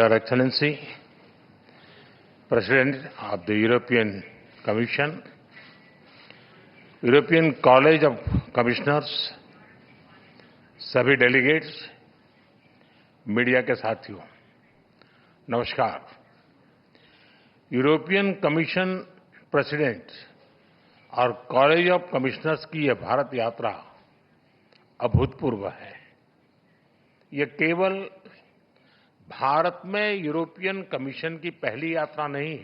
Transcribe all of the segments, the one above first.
Your Excellency, President of the European Commission, European College of Commissioners, सभी delegates, media के साथियों, नमस्कार। European commission president और college of commissioners की यह भारत यात्रा अभूतपूर्व है। ये केवल भारत में यूरोपियन कमीशन की पहली यात्रा नहीं,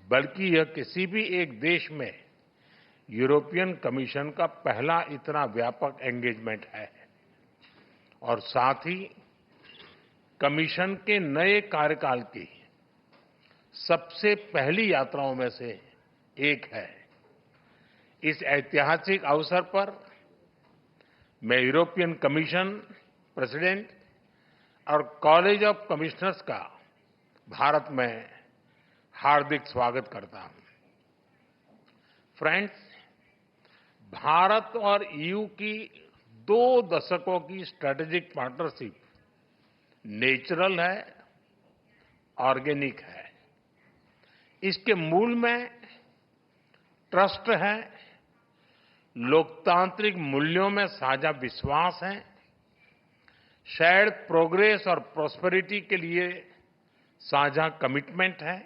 बल्कि यह किसी भी एक देश में यूरोपियन कमीशन का पहला इतना व्यापक एंगेजमेंट है और साथ ही कमीशन के नए कार्यकाल की सबसे पहली यात्राओं में से एक है। इस ऐतिहासिक अवसर पर मैं यूरोपियन कमीशन प्रेसिडेंट और कॉलेज ऑफ कमिश्नर्स का भारत में हार्दिक स्वागत करता हूं। फ्रेंड्स, भारत और ईयू की 2 दशकों की स्ट्रेटेजिक पार्टनरशिप नेचुरल है, ऑर्गेनिक है। इसके मूल में ट्रस्ट है, लोकतांत्रिक मूल्यों में साझा विश्वास है, शेयर्ड प्रोग्रेस और प्रॉस्पेरिटी के लिए साझा कमिटमेंट है।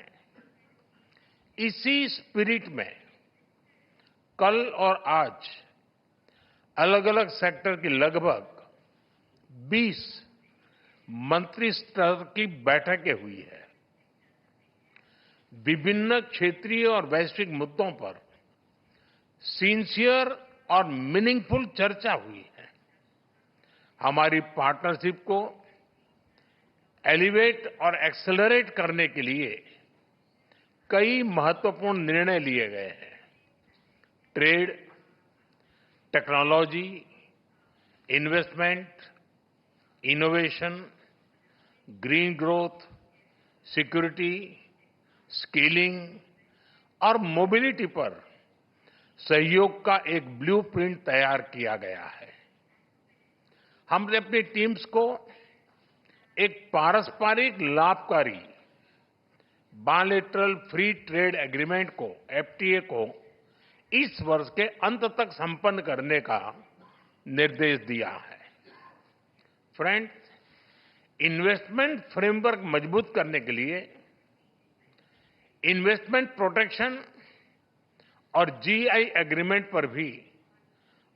इसी स्पिरिट में कल और आज अलग अलग सेक्टर की लगभग 20 मंत्री स्तर की बैठकें हुई है। विभिन्न क्षेत्रीय और वैश्विक मुद्दों पर सिंसियर और मीनिंगफुल चर्चा हुई है। हमारी पार्टनरशिप को एलिवेट और एक्सेलरेट करने के लिए कई महत्वपूर्ण निर्णय लिए गए हैं। Trade, technology, investment, innovation, green growth, security, skilling और मोबिलिटी पर सहयोग का एक ब्लूप्रिंट तैयार किया गया है। हमने अपनी टीम्स को एक पारस्परिक लाभकारी बायलैटरल फ्री ट्रेड एग्रीमेंट को, एफटीए को इस वर्ष के अंत तक संपन्न करने का निर्देश दिया है। फ्रेंड्स, इन्वेस्टमेंट फ्रेमवर्क मजबूत करने के लिए इन्वेस्टमेंट प्रोटेक्शन और जीआई एग्रीमेंट पर भी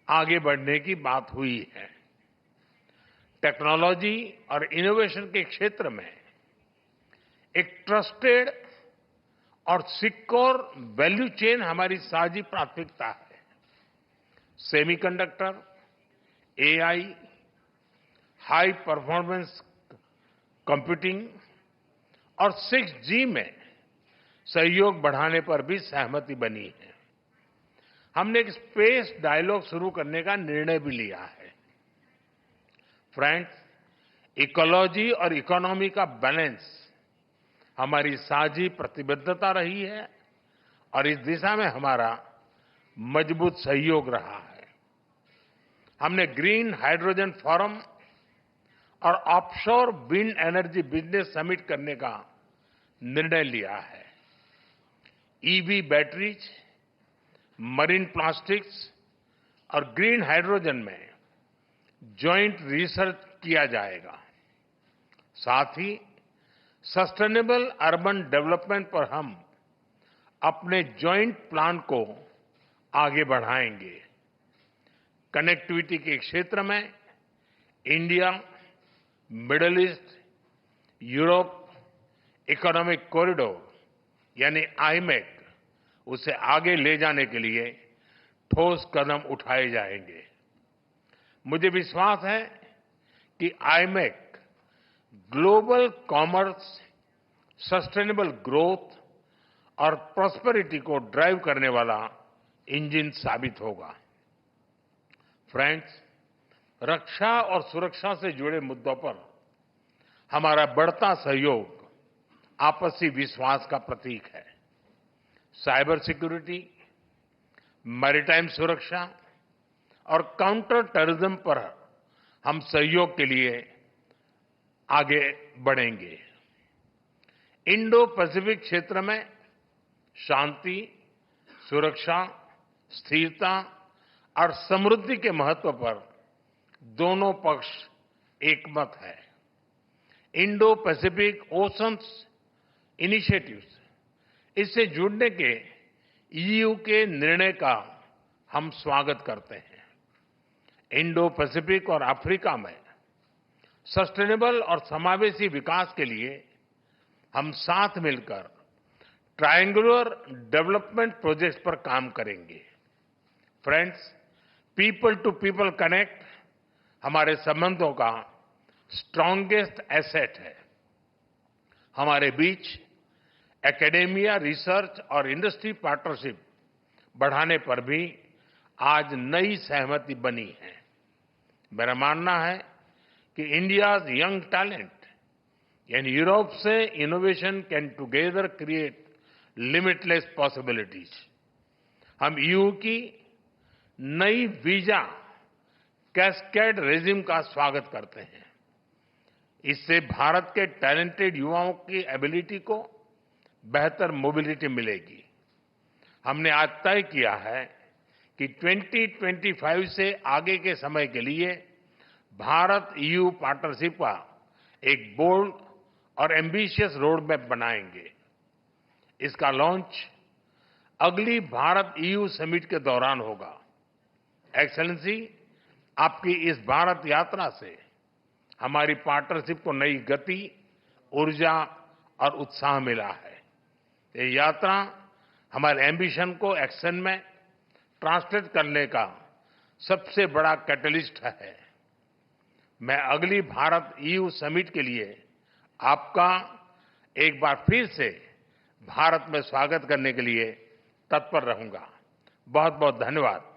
आगे बढ़ने की बात हुई है। टेक्नोलॉजी और इनोवेशन के क्षेत्र में एक ट्रस्टेड और सिक्योर वैल्यू चेन हमारी साझी प्राथमिकता है। Semiconductor, AI, high performance computing और 6G में सहयोग बढ़ाने पर भी सहमति बनी है। हमने एक स्पेस डायलॉग शुरू करने का निर्णय भी लिया है। फ्रेंड्स, इकोलॉजी और इकोनॉमी का बैलेंस हमारी साझी प्रतिबद्धता रही है और इस दिशा में हमारा मजबूत सहयोग रहा है। हमने ग्रीन हाइड्रोजन फोरम और offshore wind energy business summit करने का निर्णय लिया है। ईवी बैटरीज, मरीन प्लास्टिक्स और ग्रीन हाइड्रोजन में जॉइंट रिसर्च किया जाएगा। साथ ही सस्टेनेबल अर्बन डेवलपमेंट पर हम अपने जॉइंट प्लान को आगे बढ़ाएंगे। कनेक्टिविटी के क्षेत्र में India, middle east, Europe economic corridor यानी आईमेक, उसे आगे ले जाने के लिए ठोस कदम उठाए जाएंगे। मुझे विश्वास है कि IMEC global commerce, sustainable growth और प्रॉस्पेरिटी को ड्राइव करने वाला इंजन साबित होगा। फ्रेंड्स, रक्षा और सुरक्षा से जुड़े मुद्दों पर हमारा बढ़ता सहयोग आपसी विश्वास का प्रतीक है। साइबर सिक्योरिटी, मैरीटाइम सुरक्षा और काउंटर टेररिज्म पर हम सहयोग के लिए आगे बढ़ेंगे। इंडो पैसिफिक क्षेत्र में शांति, सुरक्षा, स्थिरता और समृद्धि के महत्व पर दोनों पक्ष एकमत है। इंडो पैसिफिक ओशंस इनिशिएटिव्स, इससे जुड़ने के ईयू के निर्णय का हम स्वागत करते हैं। इंडो पैसिफिक और अफ्रीका में सस्टेनेबल और समावेशी विकास के लिए हम साथ मिलकर ट्रायंगुलर डेवलपमेंट प्रोजेक्ट्स पर काम करेंगे। Friends, people to people connect हमारे संबंधों का स्ट्रांगेस्ट एसेट है। हमारे बीच एकेडेमिया, रिसर्च और इंडस्ट्री पार्टनरशिप बढ़ाने पर भी आज नई सहमति बनी है। मेरा मानना है कि India's young talent and Europe से innovation can together create limitless possibilities. हम ईयू की नई वीजा कैस्केड रेजिम का स्वागत करते हैं। इससे भारत के टैलेंटेड युवाओं की एबिलिटी को बेहतर मोबिलिटी मिलेगी। हमने आज तय किया है कि 2025 से आगे के समय के लिए भारत ईयू पार्टनरशिप का एक बोल्ड और एम्बिशियस रोड मैप बनाएंगे। इसका लॉन्च अगली भारत ईयू समिट के दौरान होगा। एक्सेलेंसी, आपकी इस भारत यात्रा से हमारी पार्टनरशिप को नई गति, ऊर्जा और उत्साह मिला है। ये यात्रा हमारे एम्बिशन को एक्शन में ट्रांसलेट करने का सबसे बड़ा कैटलिस्ट है। मैं अगली भारत ईयू समिट के लिए आपका एक बार फिर से भारत में स्वागत करने के लिए तत्पर रहूंगा। बहुत बहुत धन्यवाद।